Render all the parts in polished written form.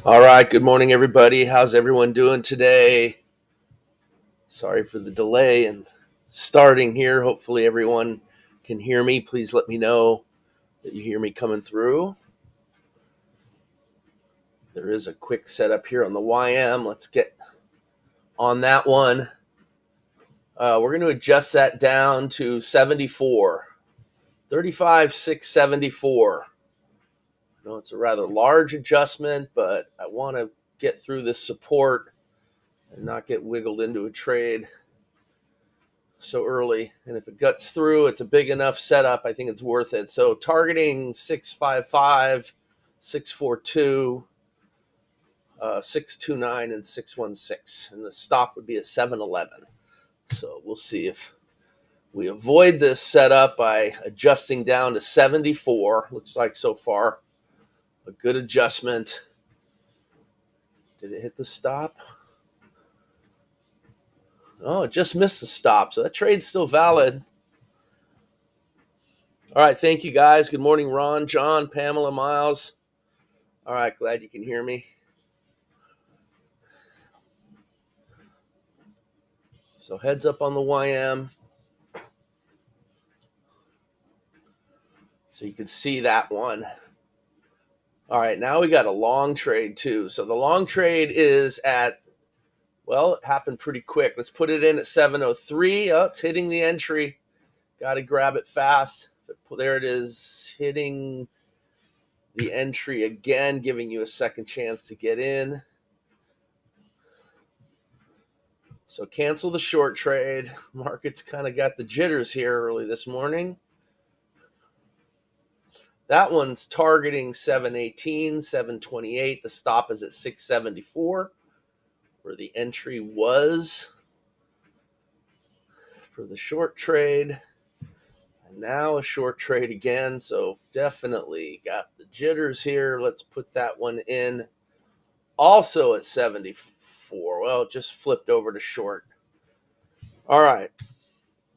All right, good morning, everybody. How's everyone doing today? Sorry for the delay in starting here. Hopefully, everyone can hear me. Please let me know that you hear me coming through. There is a quick setup here on the YM. Let's get on that one. We're going to adjust that down to 74, 35,674. I know it's a rather large adjustment, but I want to get through this support and not get wiggled into a trade so early. And if it guts through, it's a big enough setup. I think it's worth it. So targeting 655, 642, 629, and 616. And the stop would be a 711. So we'll see if we avoid this setup by adjusting down to 74. Looks like so far a good adjustment. Did it hit the stop? Oh, it just missed the stop. So that trade's still valid. All right. Thank you, guys. Good morning, Ron, John, Pamela, Miles. All right. Glad you can hear me. So heads up on the YM. So you can see that one. All right. Now we got a long trade, too. So the long trade is at, well, it happened pretty quick. Let's put it in at 703. Oh, it's hitting the entry. Got to grab it fast. There it is, hitting the entry again, giving you a second chance to get in. So cancel the short trade. Market's kind of got the jitters here early this morning. That one's targeting 718, 728. The stop is at 674, where the entry was for the short trade. And now a short trade again. So definitely got the jitters here. Let's put that one in. Also at 74. Well, it just flipped over to short. All right.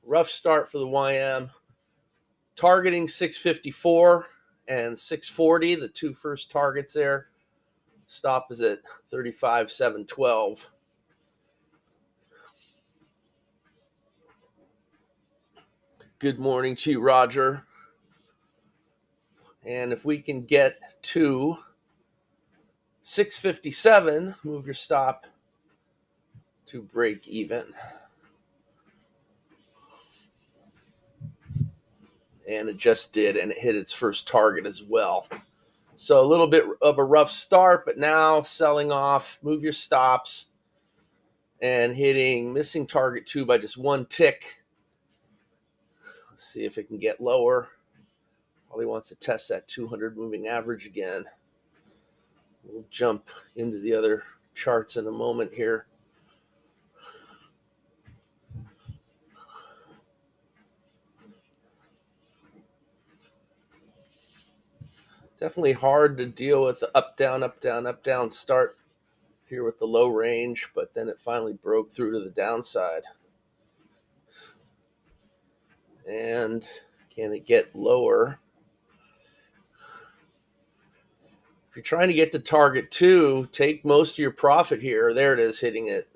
Rough start for the YM. Targeting 654 and 640, the two first targets there. Stop is at 35,712. Good morning to you, Roger. And if we can get to 657, move your stop to break even. And it just did, and it hit its first target as well. So a little bit of a rough start, but now selling off. Move your stops and missing target 2 by just one tick. Let's see if it can get lower. Probably wants to test that 200 moving average again. We'll jump into the other charts in a moment here. Definitely hard to deal with the up, down, up, down, up, down start here with the low range, but then it finally broke through to the downside. And can it get lower? If you're trying to get to target 2, take most of your profit here. There it is, hitting it.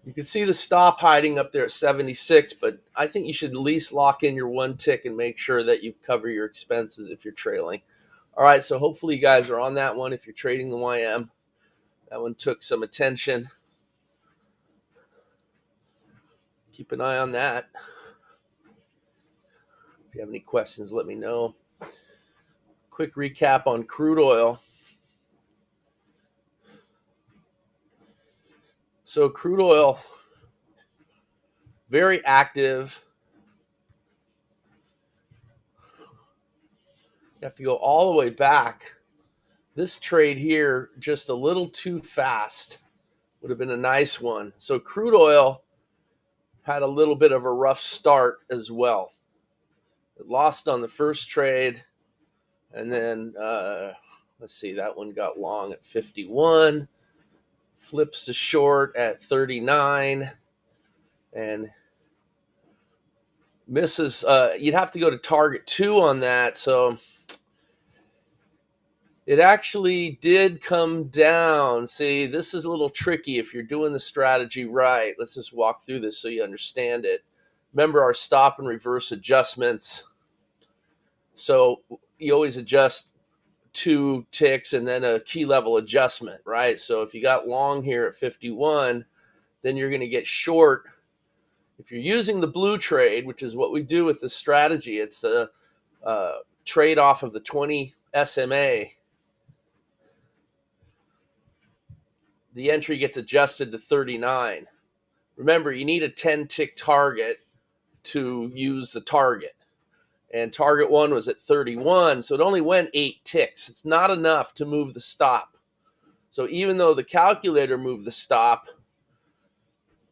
You can see the stop hiding up there at 76, but I think you should at least lock in your one tick and make sure that you cover your expenses if you're trailing. All right, so hopefully you guys are on that one if you're trading the YM. That one took some attention. Keep an eye on that. If you have any questions, let me know. Quick recap on crude oil. So crude oil, very active. You have to go all the way back. This trade here, just a little too fast. Would have been a nice one. So crude oil had a little bit of a rough start as well. It lost on the first trade. And then, let's see, that one got long at 51. Flips to short at 39. And misses. You'd have to go to target 2 on that. So It actually did come down. See, this is a little tricky if you're doing the strategy right. Let's just walk through this so you understand it. Remember our stop and reverse adjustments. So you always adjust 2 ticks and then a key level adjustment, right? So if you got long here at 51, then you're going to get short. If you're using the blue trade, which is what we do with this strategy, it's a trade off of the 20 SMA. The entry gets adjusted to 39. Remember, you need a 10-tick target to use the target. And target 1 was at 31, so it only went 8 ticks. It's not enough to move the stop. So even though the calculator moved the stop,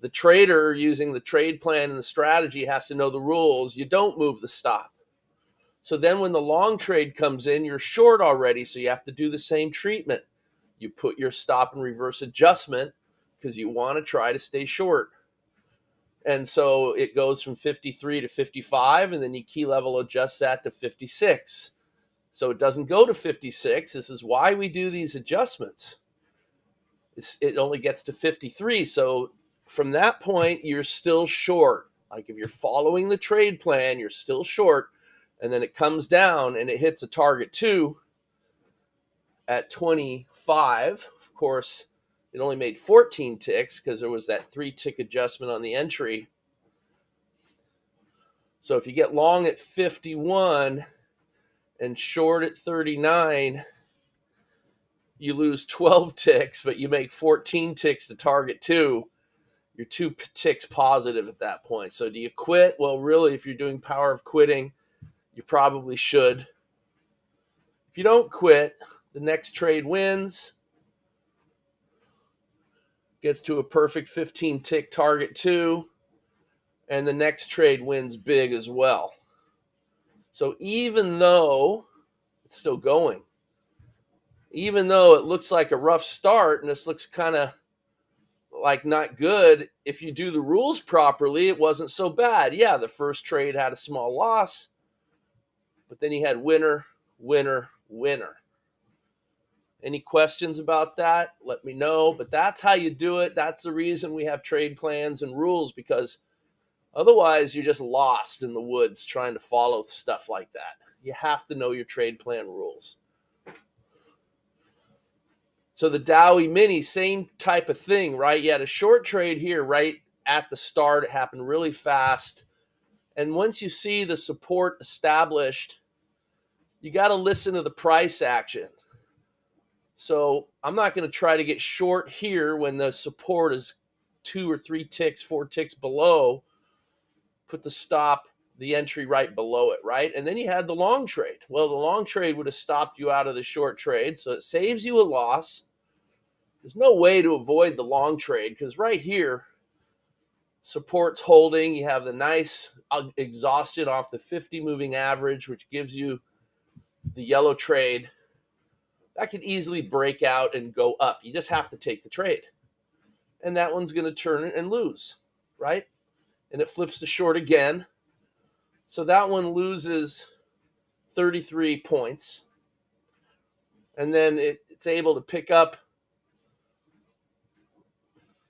the trader using the trade plan and the strategy has to know the rules. You don't move the stop. So then when the long trade comes in, you're short already, so you have to do the same treatment. You put your stop and reverse adjustment because you want to try to stay short. And so it goes from 53 to 55, and then you key level adjust that to 56. So it doesn't go to 56. This is why we do these adjustments. It only gets to 53. So from that point, you're still short. Like if you're following the trade plan, you're still short. And then it comes down and it hits a target 2 at 25. Of course, it only made 14 ticks because there was that 3-tick adjustment on the entry. So if you get long at 51 and short at 39, you lose 12 ticks, but you make 14 ticks to target 2. You're 2 ticks positive at that point. So do you quit? Well, really, if you're doing power of quitting, you probably should. If you don't quit, the next trade wins, gets to a perfect 15-tick target 2, and the next trade wins big as well. So even though it's still going, even though it looks like a rough start and this looks kind of like not good, if you do the rules properly, it wasn't so bad. Yeah, the first trade had a small loss, but then you had winner, winner, winner. Any questions about that? Let me know. But that's how you do it. That's the reason we have trade plans and rules, because otherwise you're just lost in the woods trying to follow stuff like that. You have to know your trade plan rules. So the Dowie Mini, same type of thing, right? You had a short trade here right at the start. It happened really fast. And once you see the support established, you got to listen to the price action. So I'm not going to try to get short here when the support is 2 or 3 ticks, 4 ticks below. Put the stop, the entry right below it, right? And then you had the long trade. Well, the long trade would have stopped you out of the short trade, so it saves you a loss. There's no way to avoid the long trade because right here, support's holding. You have the nice exhaustion off the 50 moving average, which gives you the yellow trade. That could easily break out and go up. You just have to take the trade. And that one's going to turn and lose, right? And it flips to short again. So that one loses 33 points. And then it's able to pick up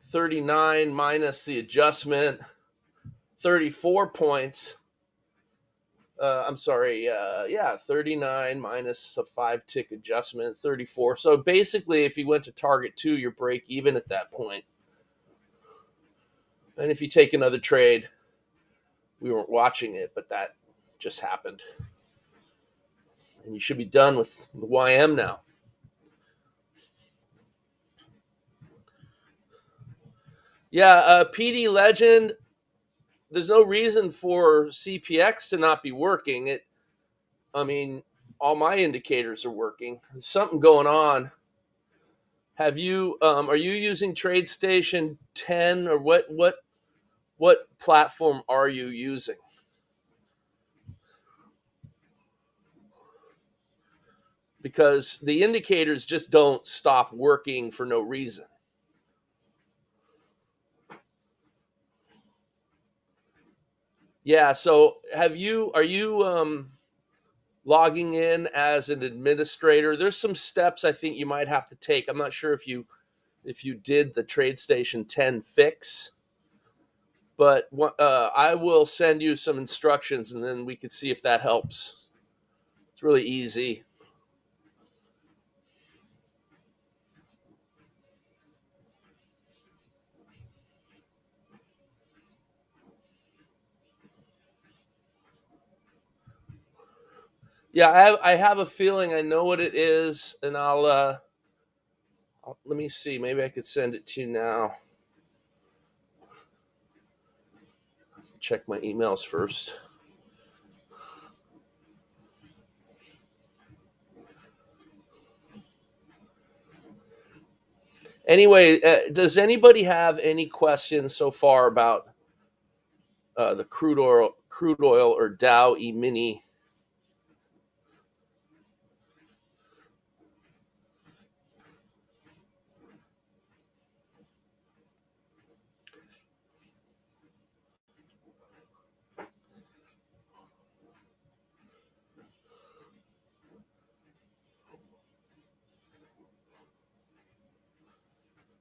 39 minus the adjustment, 34 points. 39 minus a 5-tick adjustment, 34. So basically, if you went to target 2, you're break even at that point. And if you take another trade, we weren't watching it, but that just happened. And you should be done with the YM now. Yeah, PD Legend, there's no reason for CPX to not be working. All my indicators are working. There's something going on. Are you using TradeStation 10 or what platform are you using? Because the indicators just don't stop working for no reason. Yeah, so are you logging in as an administrator. There's some steps I think you might have to take. I'm not sure if you did the TradeStation 10 fix, but I will send you some instructions, and then we can see if that helps. It's really easy. Yeah, I have a feeling I know what it is, and let me see. Maybe I could send it to you now. Check my emails first. Anyway, does anybody have any questions so far about the crude oil or Dow E-mini?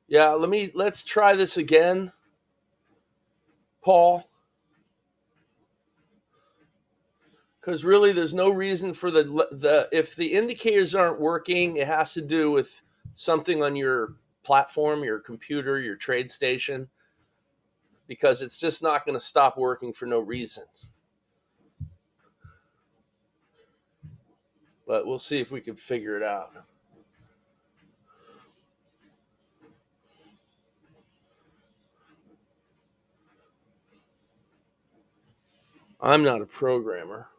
Yeah, let's try this again, Paul. Because really, there's no reason for the if the indicators aren't working, it has to do with something on your platform, your computer, your trade station, because it's just not going to stop working for no reason. But we'll see if we can figure it out. I'm not a programmer.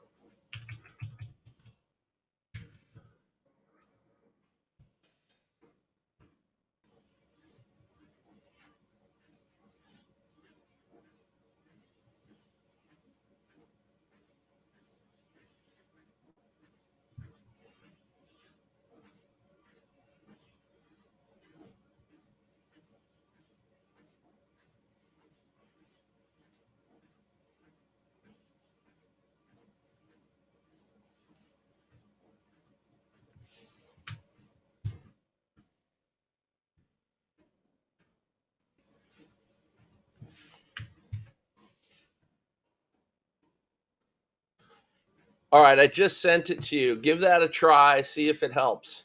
All right, I just sent it to you. Give that a try. See if it helps.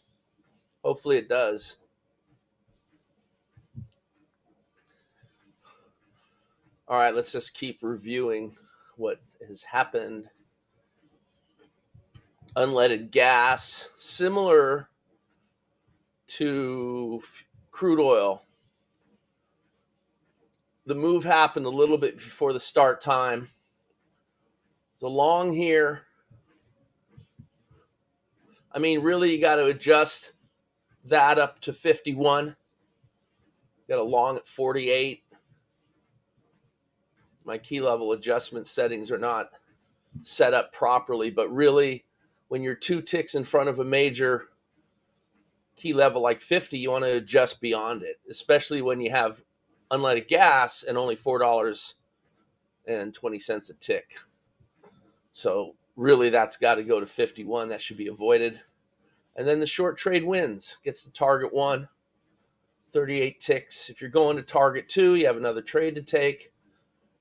Hopefully, it does. All right, let's just keep reviewing what has happened. Unleaded gas, similar to crude oil. The move happened a little bit before the start time. It's a long here. I mean, really, you got to adjust that up to 51. Got a long at 48. My key level adjustment settings are not set up properly, but really, when you're 2 ticks in front of a major key level like 50, you want to adjust beyond it, especially when you have unleaded gas and only $4.20 a tick. So really, that's got to go to 51. That should be avoided. And then the short trade wins, gets to target 1, 38 ticks. If you're going to target 2, you have another trade to take.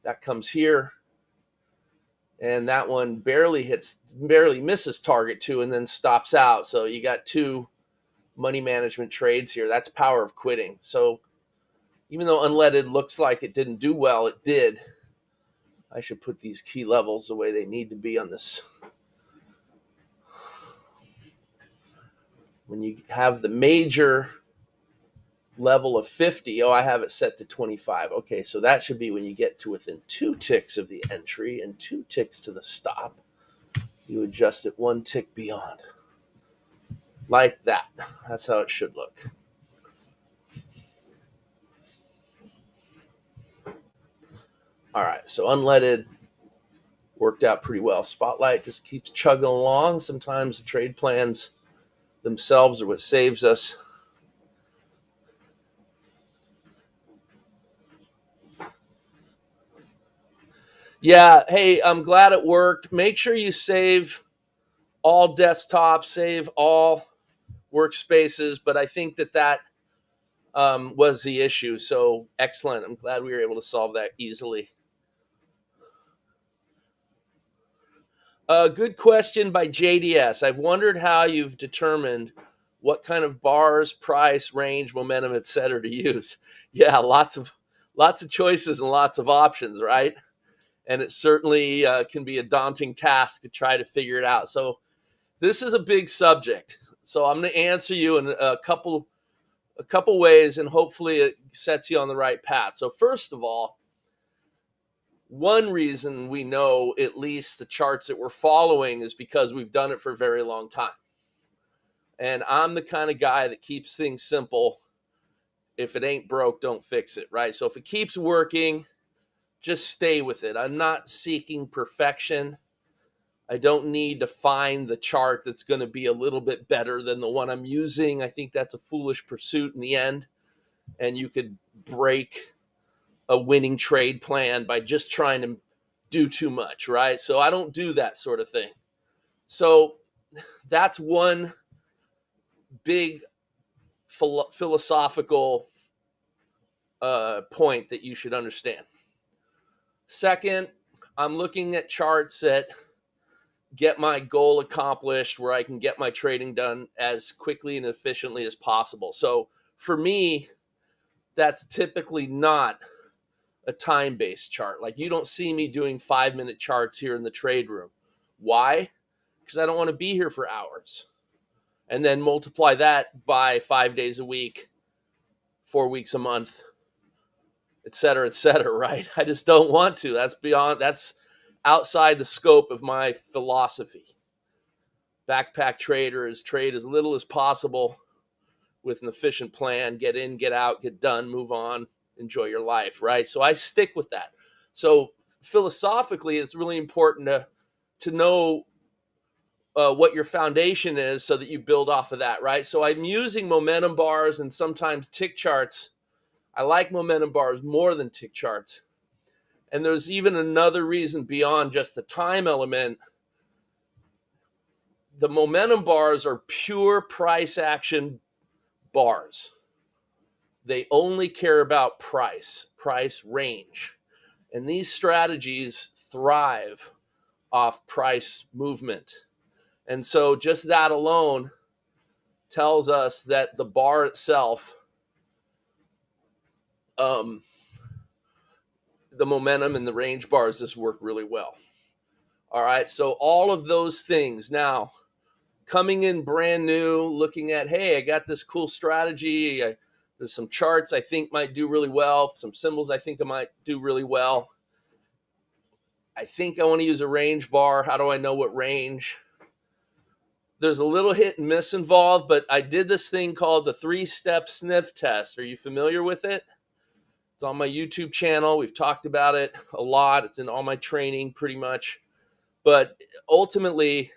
That comes here. And that one barely misses target 2 and then stops out. So you got 2 money management trades here. That's power of quitting. So even though unleaded looks like it didn't do well, it did. I should put these key levels the way they need to be on this. When you have the major level of 50, I have it set to 25. Okay, so that should be when you get to within 2 ticks of the entry and 2 ticks to the stop. You adjust it 1 tick beyond. Like that. That's how it should look. All right, so unleaded worked out pretty well. Spotlight just keeps chugging along. Sometimes the trade plans themselves are what saves us. Yeah, hey, I'm glad it worked. Make sure you save all desktops, save all workspaces, but I think that was the issue. So excellent. I'm glad we were able to solve that easily. Good question by JDS. I've wondered how you've determined what kind of bars, price, range, momentum, etc. to use. Yeah, lots of choices and lots of options, right? And it certainly can be a daunting task to try to figure it out. So this is a big subject. So I'm going to answer you in a couple ways, and hopefully it sets you on the right path. So first of all, one reason we know at least the charts that we're following is because we've done it for a very long time. And I'm the kind of guy that keeps things simple. If it ain't broke, don't fix it, right? So if it keeps working, just stay with it. I'm not seeking perfection. I don't need to find the chart that's going to be a little bit better than the one I'm using. I think that's a foolish pursuit in the end. And you could break a winning trade plan by just trying to do too much, right? So I don't do that sort of thing. So that's one big philosophical point that you should understand. Second, I'm looking at charts that get my goal accomplished, where I can get my trading done as quickly and efficiently as possible. So for me, that's typically not a time-based chart. Like, you don't see me doing 5-minute charts here in the trade room. Why? Because I don't want to be here for hours. And then multiply that by 5 days a week, 4 weeks a month, et cetera, right? I just don't want to. That's outside the scope of my philosophy. Backpacktrader is trade as little as possible with an efficient plan. Get in, get out, get done, move on, enjoy your life, right? So I stick with that. So philosophically, it's really important to know what your foundation is so that you build off of that, right? So I'm using momentum bars and sometimes tick charts. I like momentum bars more than tick charts. And there's even another reason beyond just the time element. The momentum bars are pure price action bars. They only care about price range. And these strategies thrive off price movement. And so just that alone tells us that the bar itself, the momentum and the range bars just work really well. All right, so all of those things. Now, coming in brand new, looking at, hey, I got this cool strategy. There's some charts I think might do really well, some symbols I think I might do really well. I think I want to use a range bar. How do I know what range? There's a little hit and miss involved, but I did this thing called the 3-step sniff test. Are you familiar with it? It's on my YouTube channel. We've talked about it a lot. It's in all my training pretty much. But ultimately,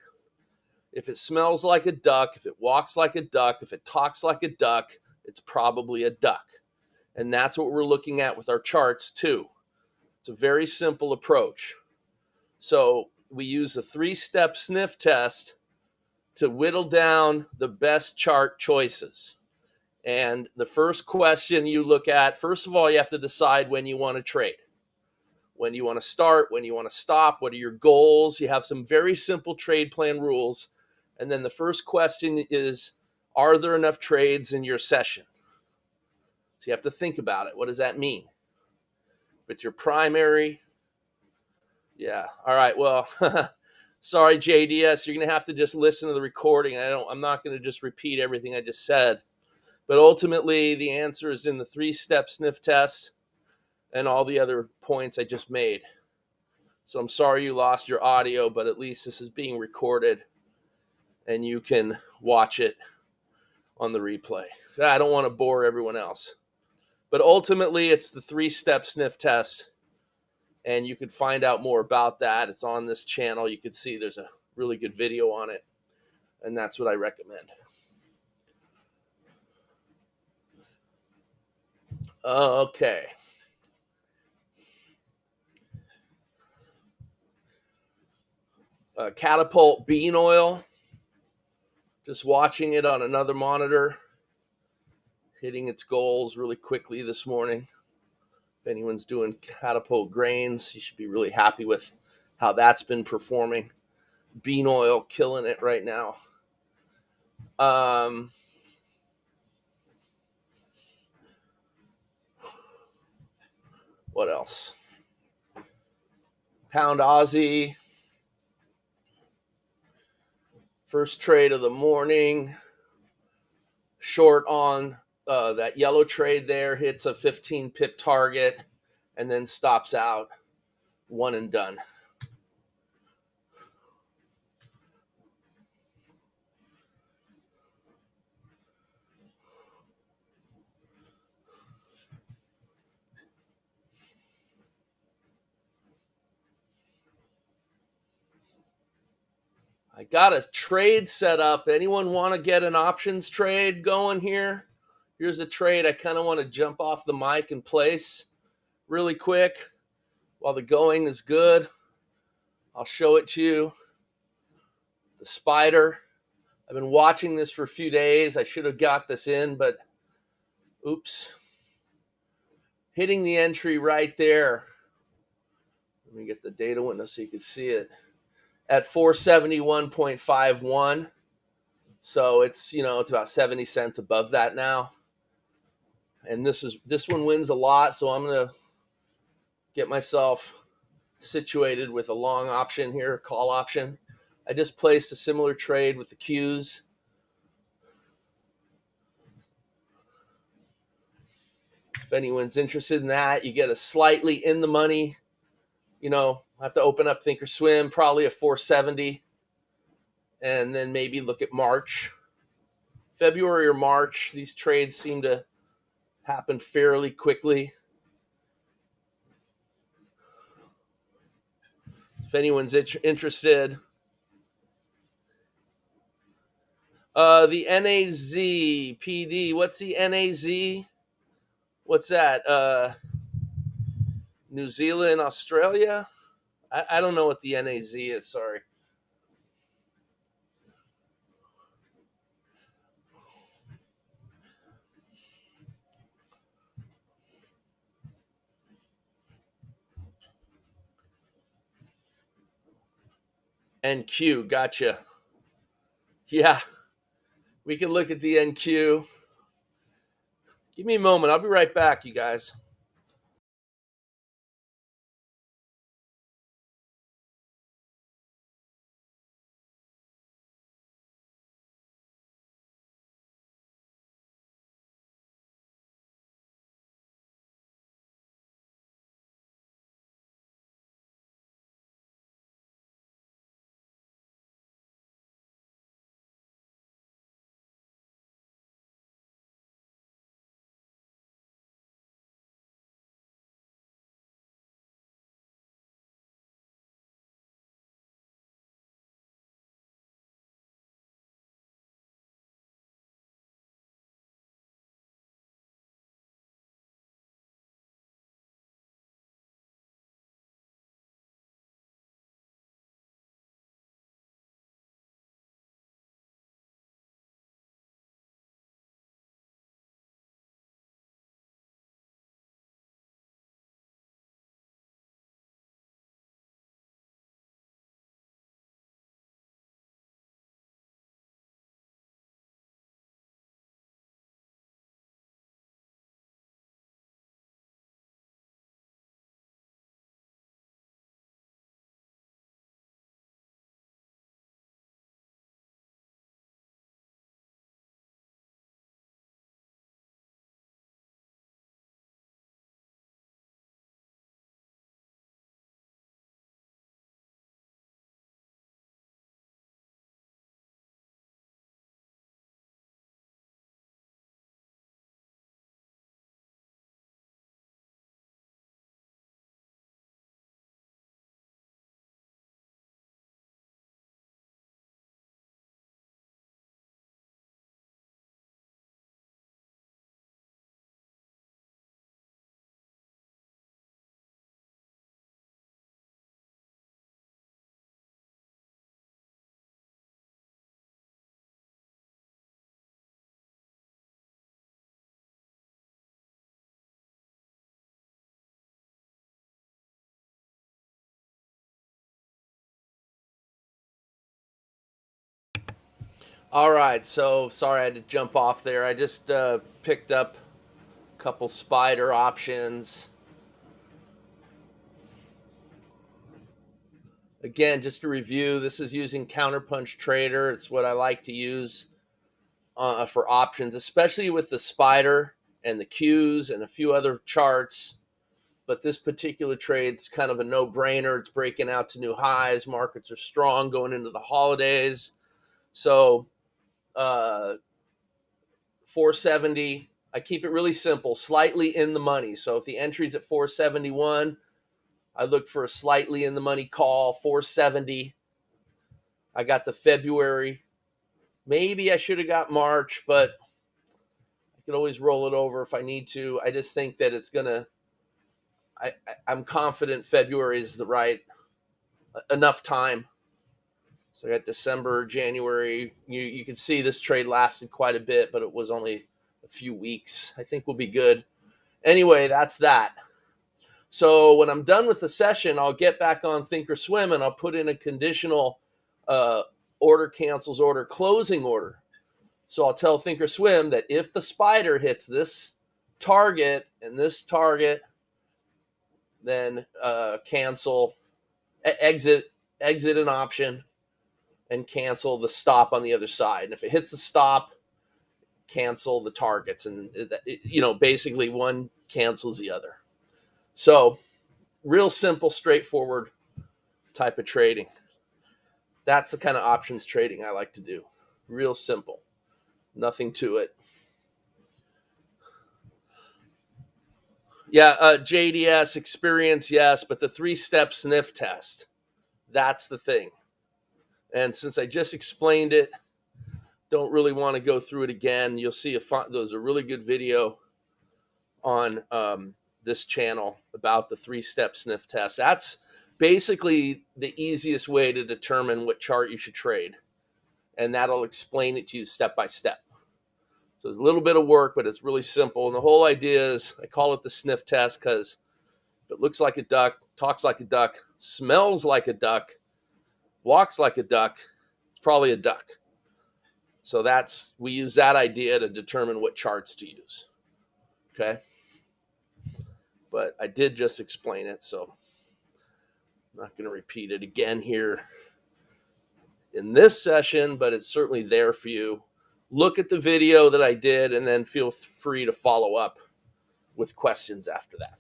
if it smells like a duck, if it walks like a duck, if it talks like a duck, it's probably a duck. And that's what we're looking at with our charts too. It's a very simple approach. So we use the 3-step sniff test to whittle down the best chart choices. And the first question you look at, first of all, you have to decide when you want to trade. When you want to start, when you want to stop, what are your goals? You have some very simple trade plan rules. And then the first question is, are there enough trades in your session? So you have to think about it. What does that mean? If it's your primary, yeah. All right, well, sorry, JDS, you're going to have to just listen to the recording. I'm not going to just repeat everything I just said. But ultimately, the answer is in the 3-step sniff test and all the other points I just made. So I'm sorry you lost your audio, but at least this is being recorded and you can watch it on the replay. I don't want to bore everyone else. But ultimately, it's the 3-step sniff test, and you can find out more about that. It's on this channel. You can see there's a really good video on it, and that's what I recommend. Okay. Catapult bean oil. Just watching it on another monitor, hitting its goals really quickly this morning. If anyone's doing catapult grains, you should be really happy with how that's been performing. Bean oil killing it right now. What else? Pound Aussie. First trade of the morning. Short on that yellow trade there, hits a 15 pip target and then stops out. One and done. I got a trade set up. Anyone want to get an options trade going here? Here's a trade I kind of want to jump off the mic and place really quick while the going is good. I'll show it to you. The spider. I've been watching this for a few days. I should have got this in, but oops. Hitting the entry right there. Let me get the data window so you can see it. At 471.51. So it's, it's about 70 cents above that now. And this one wins a lot, so I'm going to get myself situated with a long option here, call option. I just placed a similar trade with the Qs. If anyone's interested in that, you get a slightly in the money, I have to open up Thinkorswim, probably a 470, and then maybe look at March. February or March, these trades seem to happen fairly quickly. If anyone's interested, the NAZ PD. What's the NAZ? What's that? New Zealand, Australia? I don't know what the NAZ is. Sorry. NQ. Gotcha. Yeah, we can look at the NQ. Give me a moment. I'll be right back, you guys. All right, so sorry I had to jump off there. I just picked up a couple spider options. Again, just to review, this is using Counterpunch Trader. It's what I like to use for options, especially with the spider and the Qs and a few other charts. But this particular trade's kind of a no-brainer. It's breaking out to new highs. Markets are strong going into the holidays. So 470, I keep it really simple, slightly in the money. So if the entry's at 471, I look for a slightly in the money call. 470. I got the February. Maybe I should have got March, but I could always roll it over if I need to. I just think that it's going to, I'm confident February is the right enough time. So I got December, January. You can see this trade lasted quite a bit, but it was only a few weeks. I think we'll be good. Anyway, that's that. So when I'm done with the session, I'll get back on Thinkorswim and I'll put in a conditional order cancels order closing order. So I'll tell Thinkorswim that if the spider hits this target and this target, then cancel, exit an option, and cancel the stop on the other side. And if it hits the stop, cancel the targets, and basically one cancels the other. So real simple, straightforward type of trading. That's the kind of options trading I like to do. Real simple, nothing to it. Yeah, JDS experience, yes, but the 3-step sniff test, that's the thing. And since I just explained it, don't really want to go through it again. You'll see there's a really good video on this channel about the 3-step sniff test. That's basically the easiest way to determine what chart you should trade. And that'll explain it to you step by step. So it's a little bit of work, but it's really simple. And the whole idea is, I call it the sniff test because if it looks like a duck, talks like a duck, smells like a duck, walks like a duck, it's probably a duck. So we use that idea to determine what charts to use. Okay. But I did just explain it, so I'm not going to repeat it again here in this session, but it's certainly there for you. Look at the video that I did and then feel free to follow up with questions after that.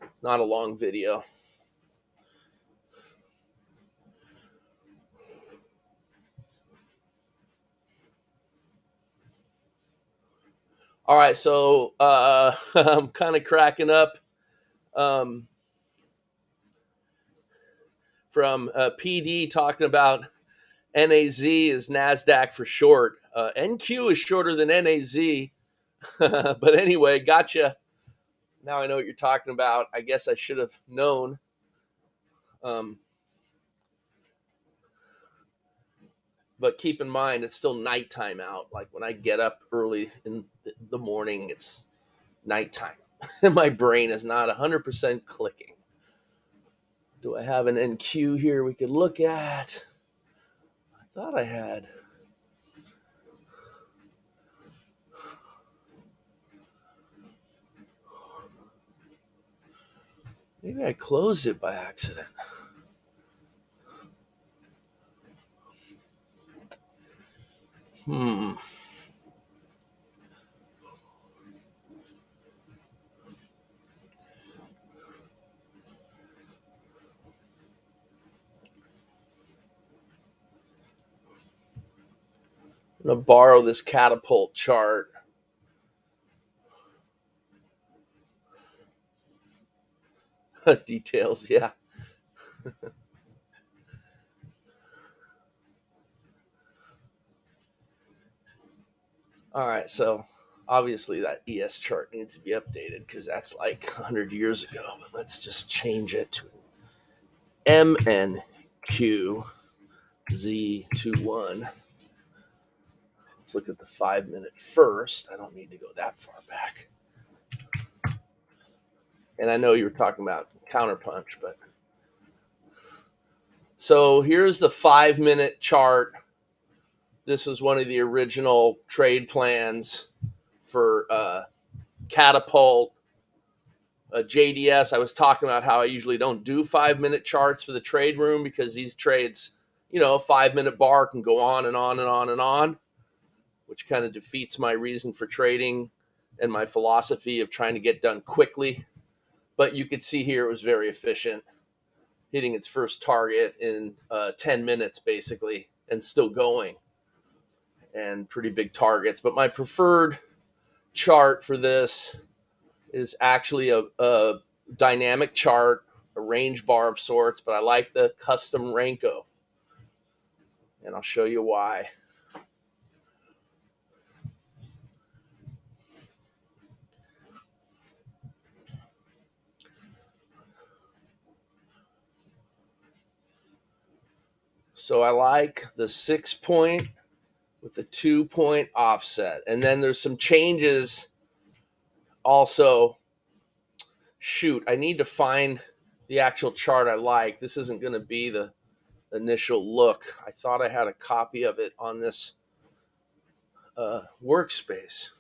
It's not a long video. All right, so I'm kind of cracking up from PD talking about NAZ is NASDAQ for short. NQ is shorter than NAZ. But anyway, gotcha. Now I know what you're talking about. I guess I should have known. But keep in mind, it's still nighttime out. Like when I get up early in the morning, it's nighttime. My brain is not 100% clicking. Do I have an NQ here we could look at? I thought I had. Maybe I closed it by accident. I'm going to borrow this catapult chart. Details, yeah. All right, so obviously that ES chart needs to be updated because that's like 100 years ago. But let's just change it to MNQZ21. Let's look at the 5-minute first. I don't need to go that far back. And I know you were talking about counterpunch, but so here's the 5-minute chart This is one of the original trade plans for Catapult, JDS. I was talking about how I usually don't do 5-minute charts for the trade room because these trades, 5-minute bar can go on and on and on and on, which kind of defeats my reason for trading and my philosophy of trying to get done quickly. But you could see here it was very efficient, hitting its first target in 10 minutes basically, and still going, and pretty big targets. But my preferred chart for this is actually a dynamic chart, a range bar of sorts, but I like the custom Renko, and I'll show you why. So I like the 6-point with the 2-point offset. And then there's some changes also. Shoot, I need to find the actual chart I like. This isn't going to be the initial look. I thought I had a copy of it on this workspace.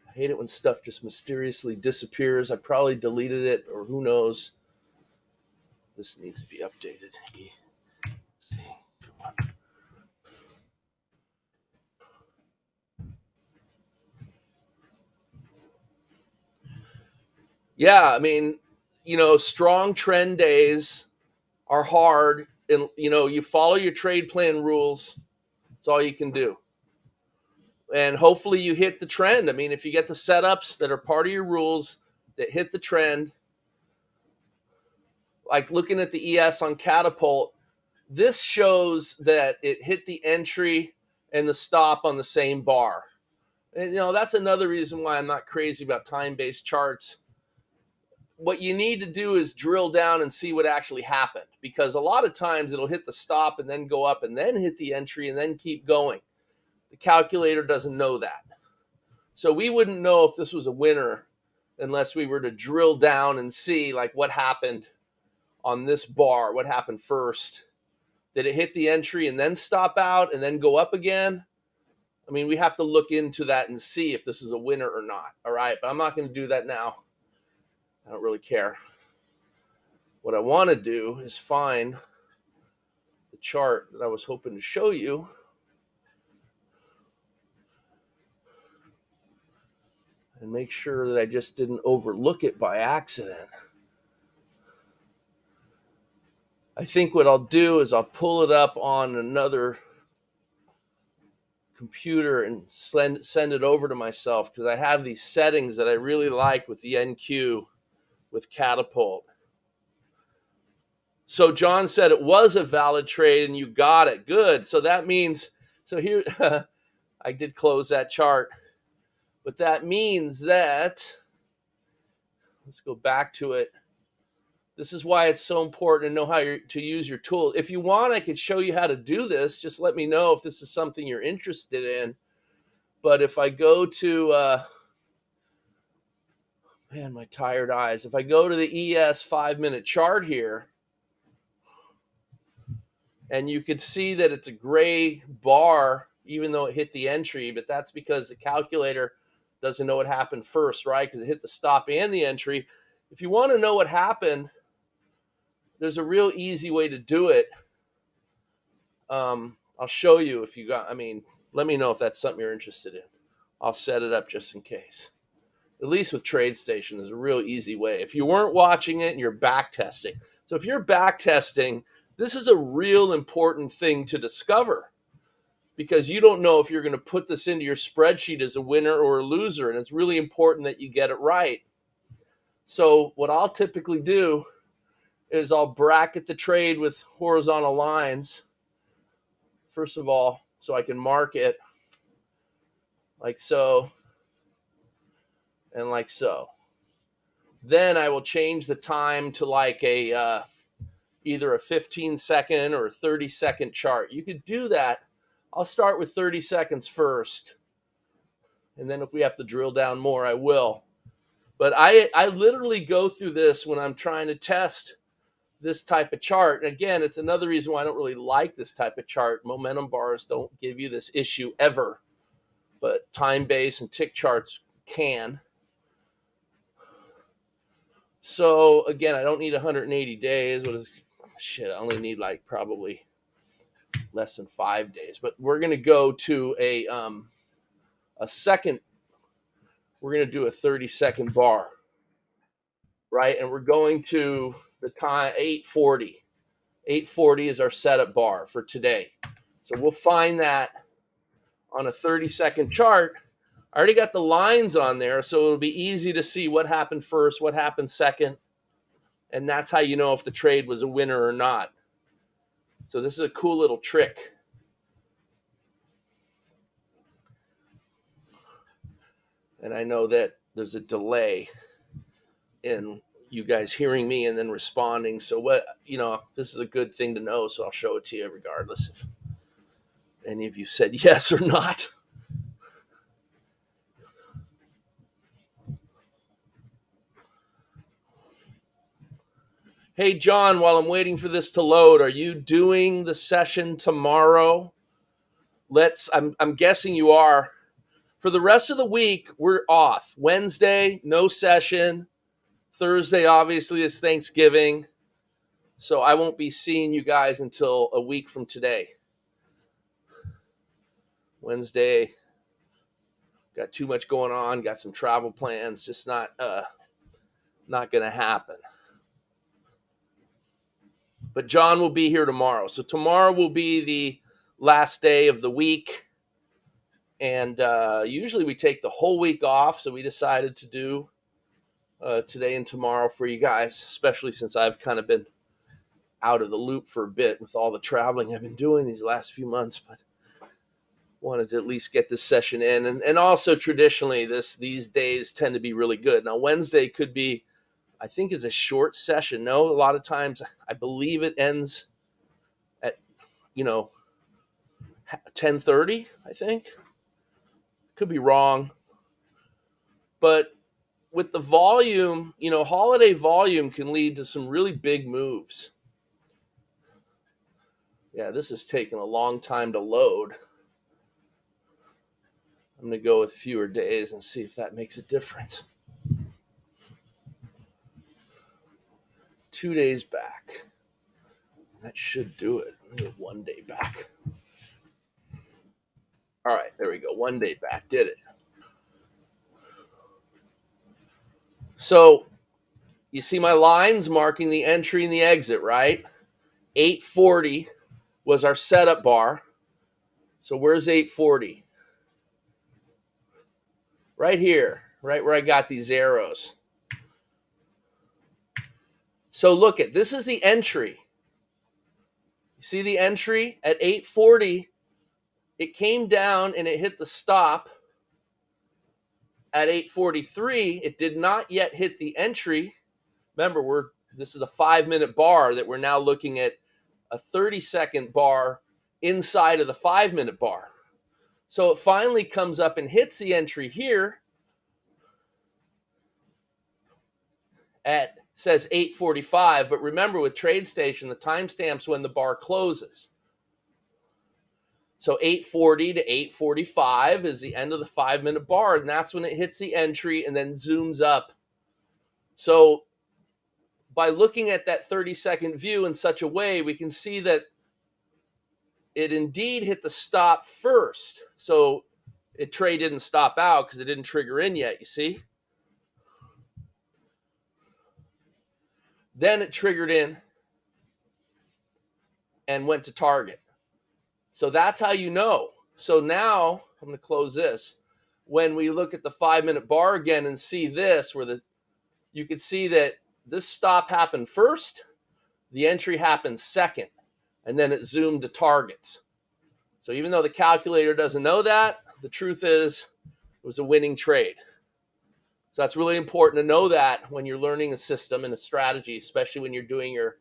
I hate it when stuff just mysteriously disappears. I probably deleted it, or who knows. This needs to be updated. Let's see. Yeah, I mean, strong trend days are hard, and you follow your trade plan rules. That's all you can do. And hopefully you hit the trend. I mean, if you get the setups that are part of your rules that hit the trend, like looking at the ES on Catapult, this shows that it hit the entry and the stop on the same bar. And that's another reason why I'm not crazy about time-based charts. What you need to do is drill down and see what actually happened, because a lot of times it'll hit the stop and then go up and then hit the entry and then keep going. The calculator doesn't know that. So we wouldn't know if this was a winner unless we were to drill down and see like what happened on this bar, what happened first. Did it hit the entry and then stop out and then go up again? I mean, we have to look into that and see if this is a winner or not. All right, but I'm not going to do that now. I don't really care. What I want to do is find the chart that I was hoping to show you. And make sure that I just didn't overlook it by accident. I think what I'll do is I'll pull it up on another computer and send it over to myself, because I have these settings that I really like with the NQ with Catapult. So John said it was a valid trade and you got it. Good. So that means, so here, I did close that chart, but that means that, let's go back to it. This is why it's so important to know how to use your tool. If you want, I could show you how to do this. Just let me know if this is something you're interested in. But if I go to, man, my tired eyes. If I go to the ES 5-minute chart here, and you can see that it's a gray bar, even though it hit the entry, but that's because the calculator doesn't know what happened first, right? Because it hit the stop and the entry. If you want to know what happened, there's a real easy way to do it. I'll show you if you got, let me know if that's something you're interested in. I'll set it up just in case. At least with TradeStation, there's a real easy way. If you weren't watching it and you're back testing. So if you're back testing, this is a real important thing to discover, because you don't know if you're going to put this into your spreadsheet as a winner or a loser. And it's really important that you get it right. So what I'll typically do is I'll bracket the trade with horizontal lines. First of all, so I can mark it like so and like so. Then I will change the time to like a either a 15-second or a 30-second chart. You could do that. I'll start with 30 seconds first, and then if we have to drill down more, I will. But I literally go through this when I'm trying to test this type of chart. And again, it's another reason why I don't really like this type of chart. Momentum bars don't give you this issue ever, but time-based and tick charts can. So again, I don't need 180 days. What is shit? I only need like probably less than 5 days. But we're gonna go to a second. We're gonna do a 30-second bar, right? And we're going to the time 8:40. 8:40 is our setup bar for today. So we'll find that on a 30-second chart. I already got the lines on there, so it'll be easy to see what happened first, what happened second, and that's how you know if the trade was a winner or not. So this is a cool little trick. And I know that there's a delay in you guys hearing me and then responding. So what, this is a good thing to know, so I'll show it to you regardless if any of you said yes or not. Hey, John, while I'm waiting for this to load, are you doing the session tomorrow? I'm guessing you are. For the rest of the week, we're off. Wednesday, no session. Thursday, obviously, is Thanksgiving. So I won't be seeing you guys until a week from today. Wednesday, got too much going on, got some travel plans, just not going to happen. But John will be here tomorrow. So tomorrow will be the last day of the week. And usually we take the whole week off. So we decided to do today and tomorrow for you guys, especially since I've kind of been out of the loop for a bit with all the traveling I've been doing these last few months. But wanted to at least get this session in. And also traditionally, these days tend to be really good. Now, Wednesday could be, I think it's a short session. No, a lot of times I believe it ends at 10:30, I think. Could be wrong. But with the volume, holiday volume can lead to some really big moves. Yeah, this is taking a long time to load. I'm going to go with fewer days and see if that makes a difference. 2 days back. That should do it. Let me get 1 day back. All right, there we go. 1 day back. Did it. So you see my lines marking the entry and the exit, right? 8:40 was our setup bar. So where's 8:40? Right here, right where I got these arrows. So look at, this is the entry. You see the entry at 8:40? It came down and it hit the stop at 8:43. It did not yet hit the entry. Remember, this is a 5-minute bar that we're now looking at a 30-second bar inside of the 5-minute bar. So it finally comes up and hits the entry here says 8:45, but remember with TradeStation, the timestamp's when the bar closes. So 8:40 to 8:45 is the end of the 5-minute bar, and that's when it hits the entry and then zooms up. So by looking at that 30-second view in such a way, we can see that it indeed hit the stop first. So trade didn't stop out because it didn't trigger in yet, you see? Then it triggered in and went to target. So that's how you know. So now I'm going to close this. When we look at the 5-minute bar again and see this, you can see that this stop happened first, the entry happened second, and then it zoomed to targets. So even though the calculator doesn't know that, the truth is it was a winning trade. So that's really important to know that when you're learning a system and a strategy, especially when you're doing your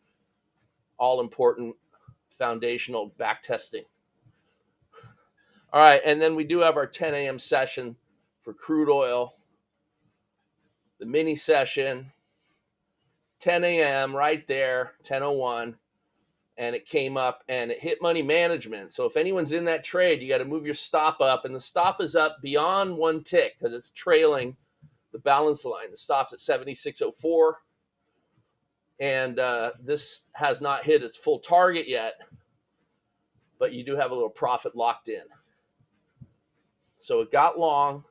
all-important foundational back testing. All right, and then we do have our 10 a.m. session for crude oil, the mini session, 10 a.m. right there, 10:01, and it came up and it hit money management. So if anyone's in that trade, you got to move your stop up, and the stop is up beyond one tick because it's trailing the balance line. The stop's at 76.04, and this has not hit its full target yet, but you do have a little profit locked in. So it got long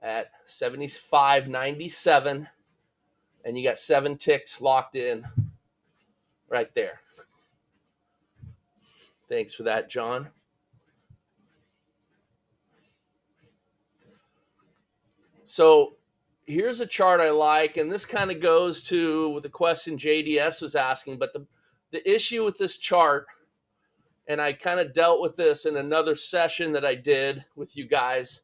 at 75.97, and you got 7 ticks locked in right there. Thanks for that, John. So here's a chart I like, and this kind of goes to the question JDS was asking, but the issue with this chart, and I kind of dealt with this in another session that I did with you guys,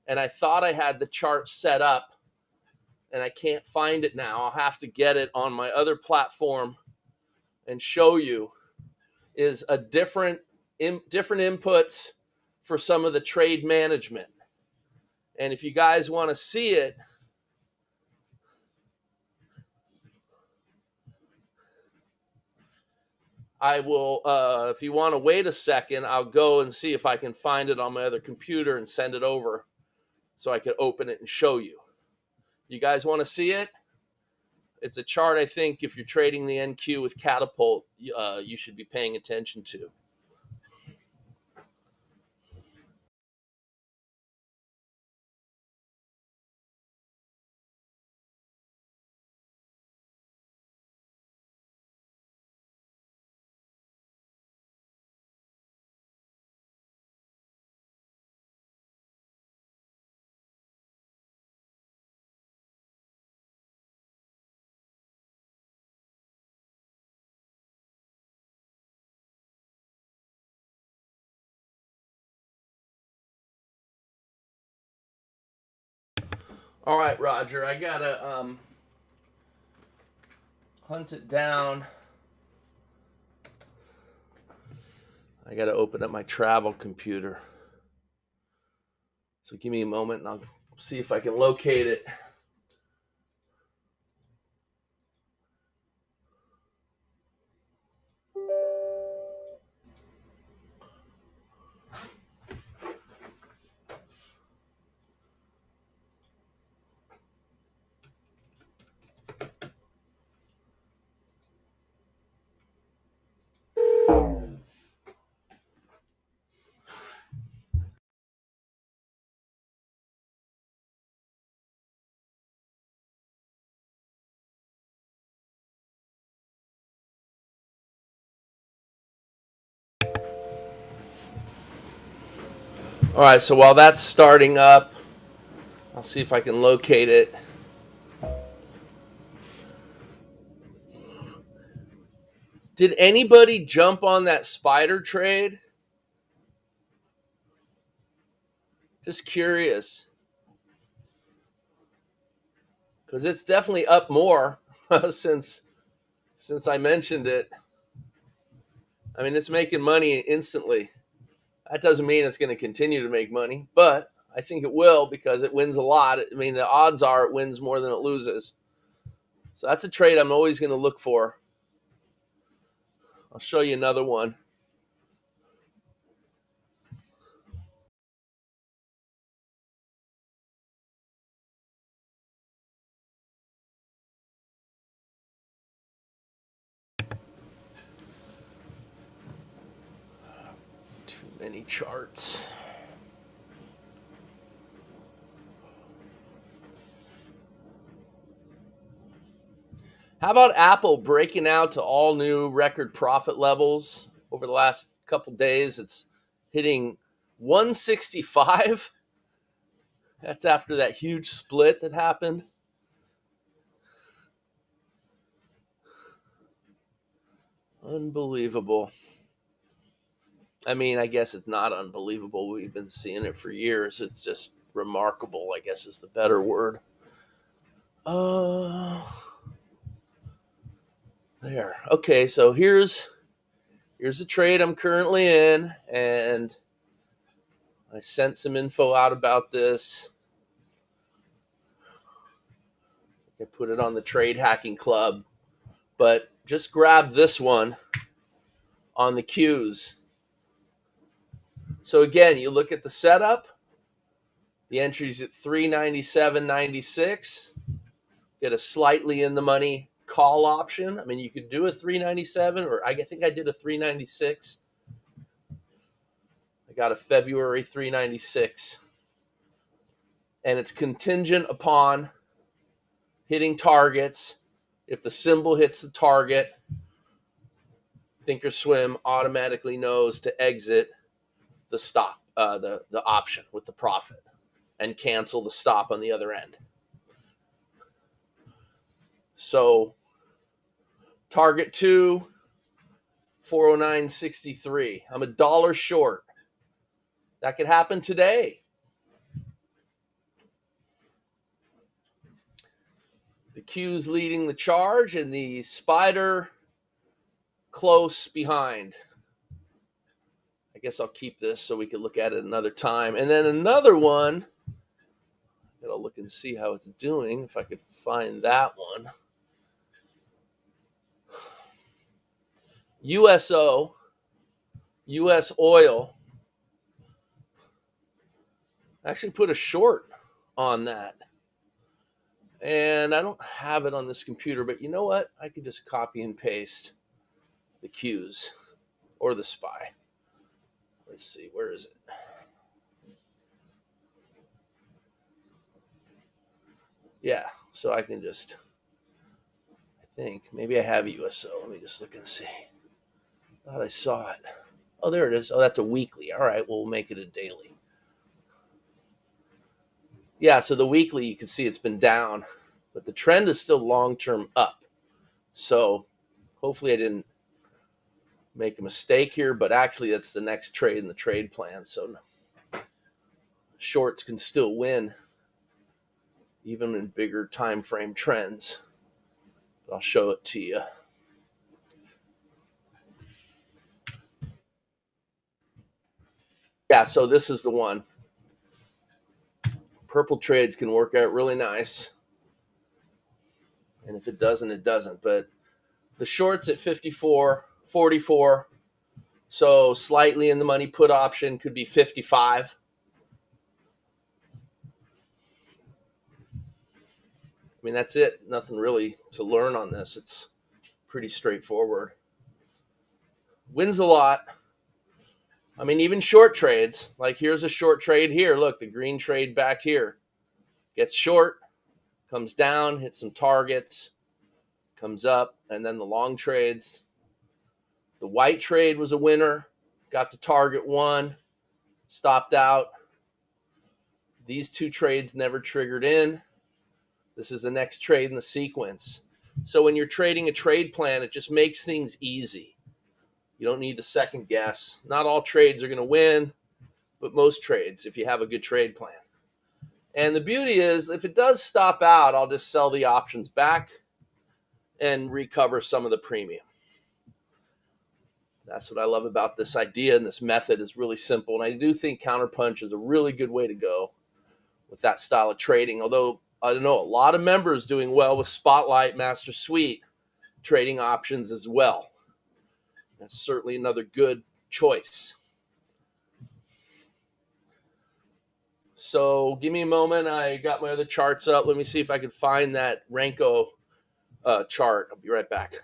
and I thought I had the chart set up, and I can't find it now. I'll have to get it on my other platform and show you, is a different inputs for some of the trade management. And if you guys want to see it, I will, if you want to wait a second, I'll go and see if I can find it on my other computer and send it over so I can open it and show you. You guys want to see it? It's a chart I think if you're trading the NQ with Catapult, you should be paying attention to. All right, Roger, I gotta hunt it down. I gotta open up my travel computer. So give me a moment and I'll see if I can locate it. All right, so while that's starting up, I'll see if I can locate it. Did anybody jump on that spider trade? Just curious. Because it's definitely up more since I mentioned it. I mean, it's making money instantly. That doesn't mean it's going to continue to make money, but I think it will because it wins a lot. I mean, the odds are it wins more than it loses. So that's a trade I'm always going to look for. I'll show you another one. Too many charts. How about Apple breaking out to all new record profit levels over the last couple days? It's hitting 165. That's after that huge split that happened. Unbelievable. I mean, I guess it's not unbelievable. We've been seeing it for years. It's just remarkable, I guess is the better word. There. Okay, so here's a trade I'm currently in, and I sent some info out about this. I put it on the Trade Hacking Club, but just grab this one on the Qs. So again, you look at the setup, the entry's at 397.96. Get a slightly in the money call option. I mean, you could do a 397, or I think I did a 396. I got a February 396. And it's contingent upon hitting targets. If the symbol hits the target, Thinkorswim automatically knows to exit the stop, the option with the profit, and cancel the stop on the other end. So target 2, 409.63. I'm $1 short. That could happen today. The Q's leading the charge and the spider close behind. I guess I'll keep this so we can look at it another time. And then another one, I gotta look and see how it's doing, if I could find that one. USO, US oil. I actually put a short on that. And I don't have it on this computer, but you know what? I could just copy and paste the Q's or the SPY. Let's see, where is it? Yeah, so I can just, I think, maybe I have a USO. Let me just look and see. I thought I saw it. Oh, there it is. Oh, that's a weekly. All right, we'll make it a daily. Yeah, so the weekly, you can see it's been down, but the trend is still long-term up. So hopefully I didn't make a mistake here, but actually that's the next trade in the trade plan. So shorts can still win, even in bigger time frame trends. But I'll show it to you. Yeah, so this is the one. Purple trades can work out really nice. And if it doesn't, it doesn't. But the short's at 54.44. So slightly in the money put option could be 55. I mean, that's it. Nothing really to learn on this. It's pretty straightforward. Wins a lot. I mean, even short trades. Like here's a short trade here. Look, the green trade back here. Gets short, comes down, hits some targets, comes up, and then the long trades. The white trade was a winner. Got to target 1, stopped out. These 2 trades never triggered in. This is the next trade in the sequence. So when you're trading a trade plan, it just makes things easy. You don't need to second guess. Not all trades are going to win, but most trades if you have a good trade plan. And the beauty is, if it does stop out, I'll just sell the options back and recover some of the premium. That's what I love about this idea, and this method is really simple. And I do think Counterpunch is a really good way to go with that style of trading. Although, I don't know, a lot of members doing well with Spotlight, Master Suite, trading options as well. That's certainly another good choice. So give me a moment. I got my other charts up. Let me see if I can find that Renko chart. I'll be right back.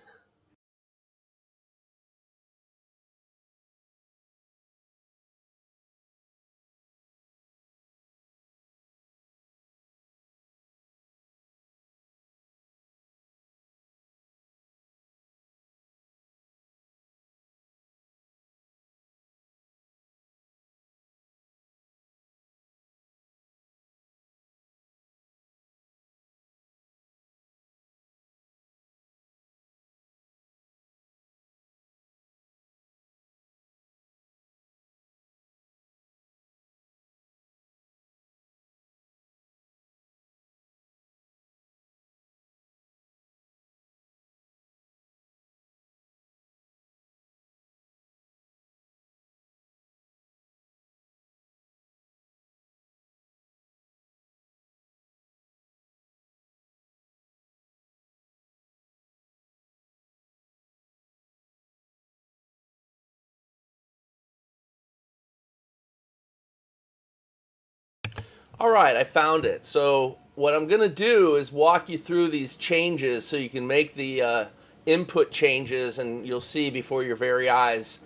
All right, I found it. So what I'm going to do is walk you through these changes so you can make the input changes, and you'll see before your very eyes,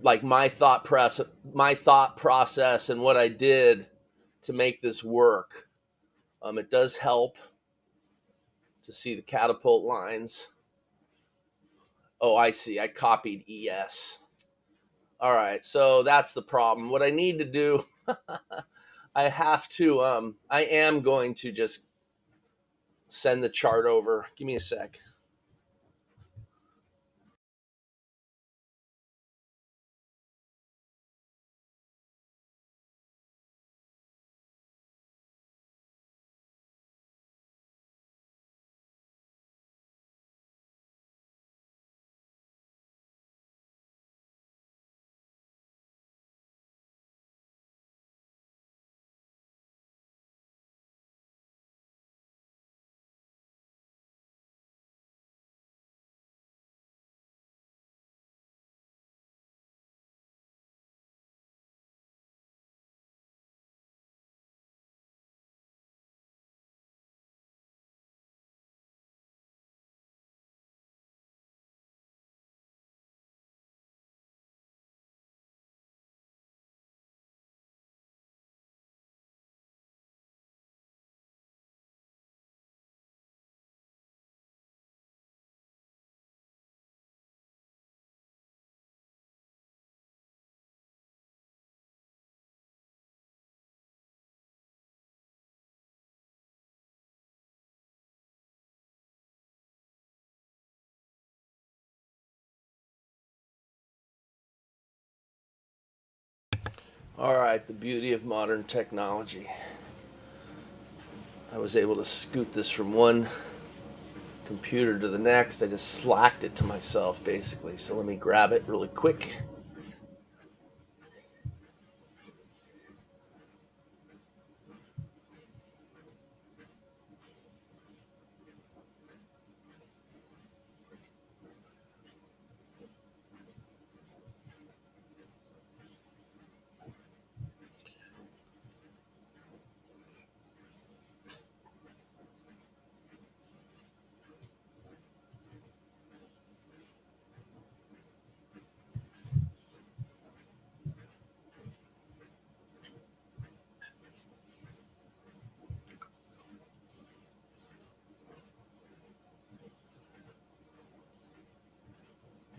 like my thought process, and what I did to make this work. It does help to see the catapult lines. Oh, I see. I copied ES. All right, so that's the problem. What I need to do, I am going to just send the chart over. Give me a sec. All right, the beauty of modern technology. I was able to scoot this from one computer to the next. I just slacked it to myself, basically. So let me grab it really quick.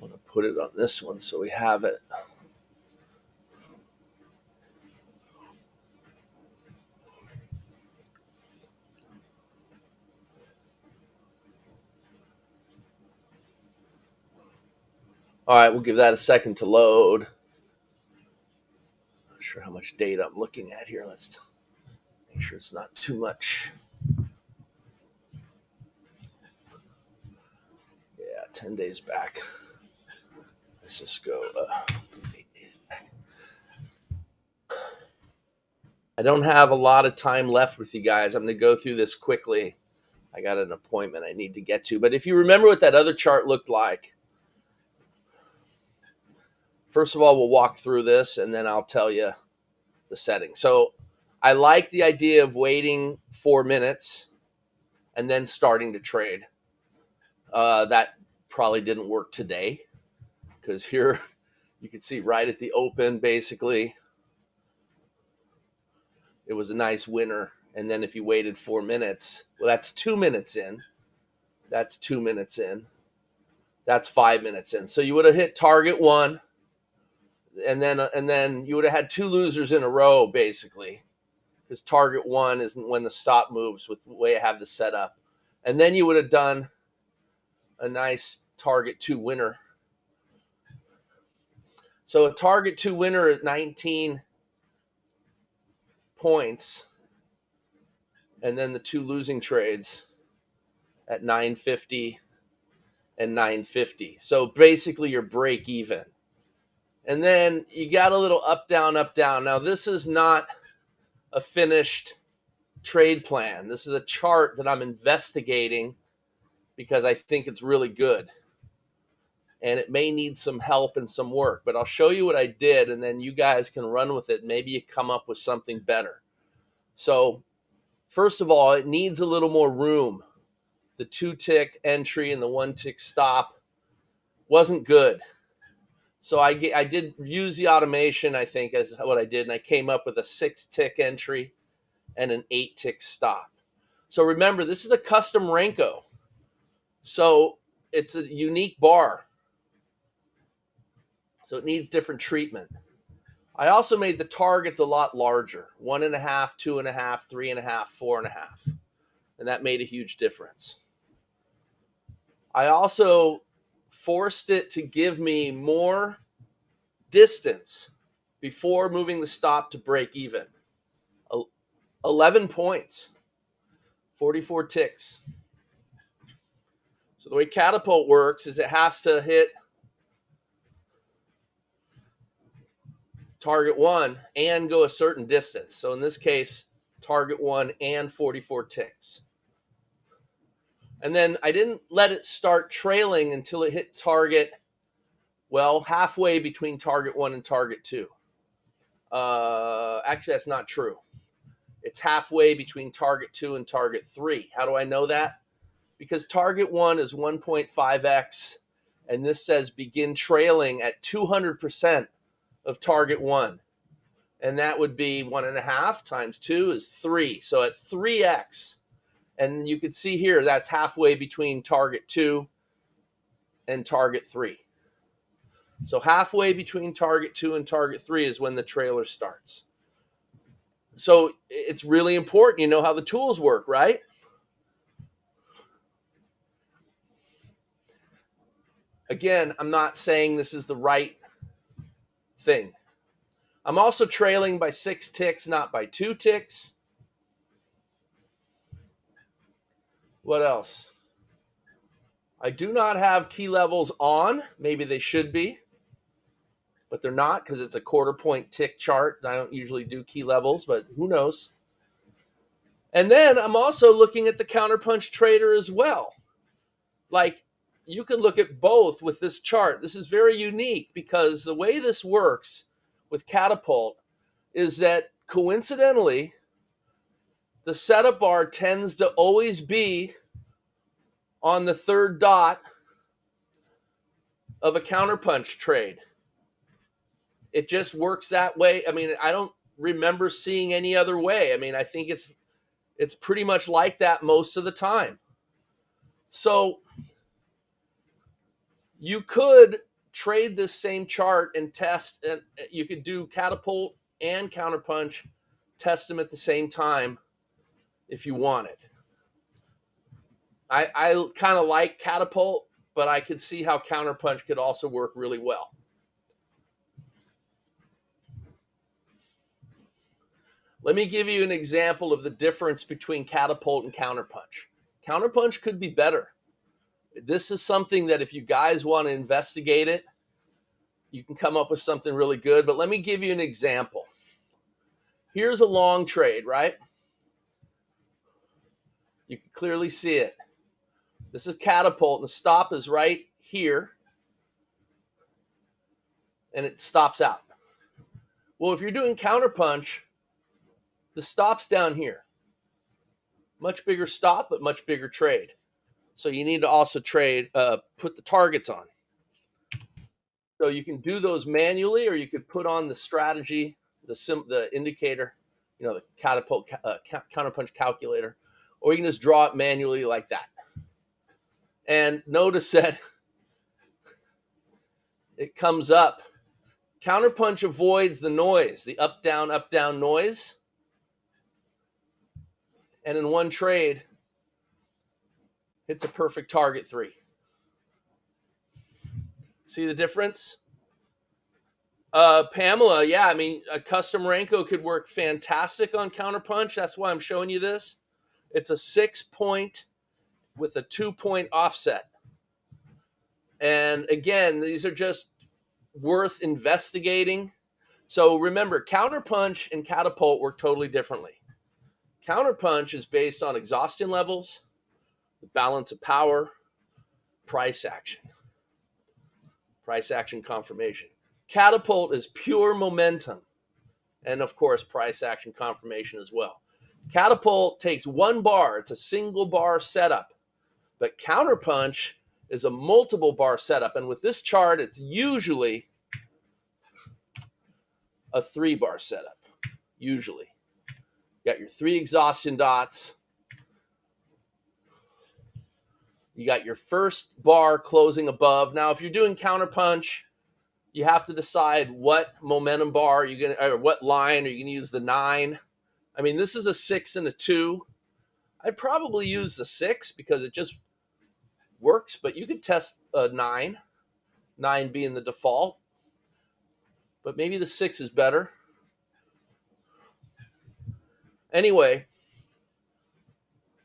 I'm going to put it on this one so we have it. All right, we'll give that a second to load. Not sure how much data I'm looking at here. Let's make sure it's not too much. Yeah, 10 days back. Let's just go 8 days back. I don't have a lot of time left with you guys. I'm going to go through this quickly. I got an appointment I need to get to. But if you remember what that other chart looked like, first of all, we'll walk through this and then I'll tell you the settings. So I like the idea of waiting 4 minutes and then starting to trade. That probably didn't work today because here you can see right at the open, basically, it was a nice winner. And then if you waited 4 minutes, well, that's 2 minutes in. That's 2 minutes in. That's 5 minutes in. So you would have hit target one, and then you would have had two losers in a row, basically, because target one isn't when the stop moves with the way I have the setup. And then you would have done a nice target two winner. So a target two winner at 19 points, and then the two losing trades at 950 and 950. So basically you're break even. And then you got a little up, down, up, down. Now this is not a finished trade plan. This is a chart that I'm investigating because I think it's really good. And it may need some help and some work, but I'll show you what I did, and then you guys can run with it. Maybe you come up with something better. So first of all, it needs a little more room. The 2-tick entry and the 1-tick stop wasn't good. So I did use the automation, I think, as what I did, and I came up with a 6-tick entry and an 8-tick stop. So remember, this is a custom Renko. So it's a unique bar. So it needs different treatment. I also made the targets a lot larger, 1.5, 2.5, 3.5, 4.5. And that made a huge difference. I also forced it to give me more distance before moving the stop to break even. 11 points, 44 ticks. So the way Catapult works is it has to hit target 1 and go a certain distance. So in this case, target 1 and 44 ticks. And then I didn't let it start trailing until it hit target, well, halfway between target 1 and target 2. Actually, that's not true. It's halfway between target 2 and target 3. How do I know that? Because target 1 is 1.5x, and this says begin trailing at 200% of target 1. And that would be 1.5 times 2 is 3. So at 3x, and you can see here, that's halfway between target 2 and target 3. So halfway between target 2 and target 3 is when the trailer starts. So it's really important you know how the tools work, right? Again, I'm not saying this is the right thing. I'm also trailing by 6 ticks, not by 2 ticks. What else? I do not have key levels on. Maybe they should be, but they're not because it's a 1/4 point tick chart. I don't usually do key levels, but who knows? And then I'm also looking at the counterpunch trader as well. Like, you can look at both with this chart. This is very unique because the way this works with Catapult is that coincidentally, the setup bar tends to always be on the 3rd dot of a counterpunch trade. It just works that way. I mean, I don't remember seeing any other way. I mean, I think it's pretty much like that most of the time. So you could trade this same chart and test, and you could do Catapult and Counterpunch, test them at the same time if you wanted. I kind of like Catapult, but I could see how Counterpunch could also work really well. Let me give you an example of the difference between Catapult and Counterpunch. Counterpunch could be better. This is something that if you guys want to investigate it, you can come up with something really good. But let me give you an example. Here's a long trade, right? You can clearly see it. This is Catapult, and the stop is right here, and it stops out. Well, if you're doing Counterpunch, the stop's down here. Much bigger stop, but much bigger trade. So you need to also put the targets on. So you can do those manually, or you could put on the strategy, the indicator, the Catapult Counterpunch calculator, or you can just draw it manually like that. And notice that it comes up. Counterpunch avoids the noise, the up, down noise. And in one trade, hits a perfect target 3. See the difference? Pamela, yeah, I mean, a custom Renko could work fantastic on Counterpunch. That's why I'm showing you this. It's a 6-point with a 2-point offset. And again, these are just worth investigating. So remember, Counterpunch and Catapult work totally differently. Counterpunch is based on exhaustion levels, the balance of power, price action confirmation. Catapult is pure momentum, and of course, price action confirmation as well. Catapult takes one bar. It's a single bar setup. But counterpunch is a multiple bar setup. And with this chart, it's usually a 3-bar setup. Usually. You got your 3 exhaustion dots. You got your first bar closing above. Now, if you're doing counterpunch, you have to decide what momentum bar you're going to, or what line are you going to use. The 9. I mean, this is a 6 and a 2. I'd probably use the 6 because it just works, but you could test a 9 being the default, but maybe the 6 is better. Anyway,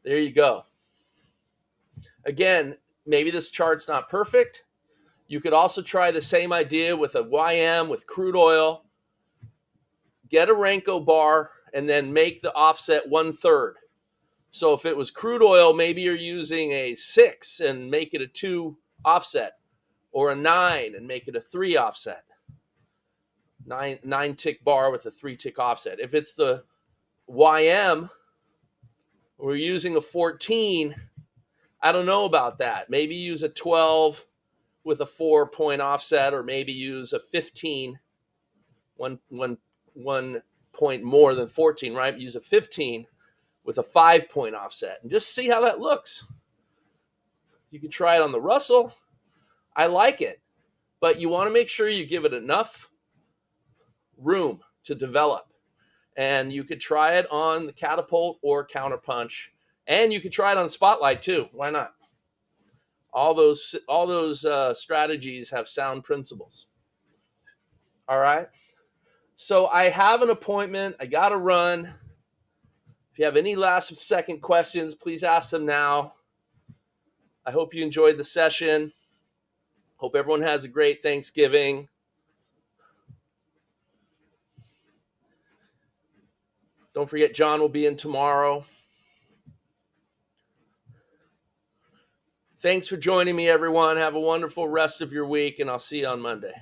there you go. Again, maybe this chart's not perfect. You could also try the same idea with a YM with crude oil. Get a Renko bar and then make the offset 1/3. So if it was crude oil, maybe you're using a 6 and make it a 2 offset, or a 9 and make it a 3 offset. 9 tick bar with a 3 tick offset. If it's the YM, we're using a 14. I don't know about that. Maybe use a 12 with a 4-point offset, or maybe use a 15, one point more than 14, right? Use a 15 with a 5-point offset and just see how that looks. You can try it on the Russell. I like it, but you want to make sure you give it enough room to develop. And you could try it on the Catapult or Counterpunch, and you could try it on Spotlight too. Why not? All those strategies have sound principles. All right. So I have an appointment. I got to run. If you have any last second questions, please ask them now. I hope you enjoyed the session. Hope everyone has a great Thanksgiving. Don't forget, John will be in tomorrow. Thanks for joining me, everyone. Have a wonderful rest of your week, and I'll see you on Monday.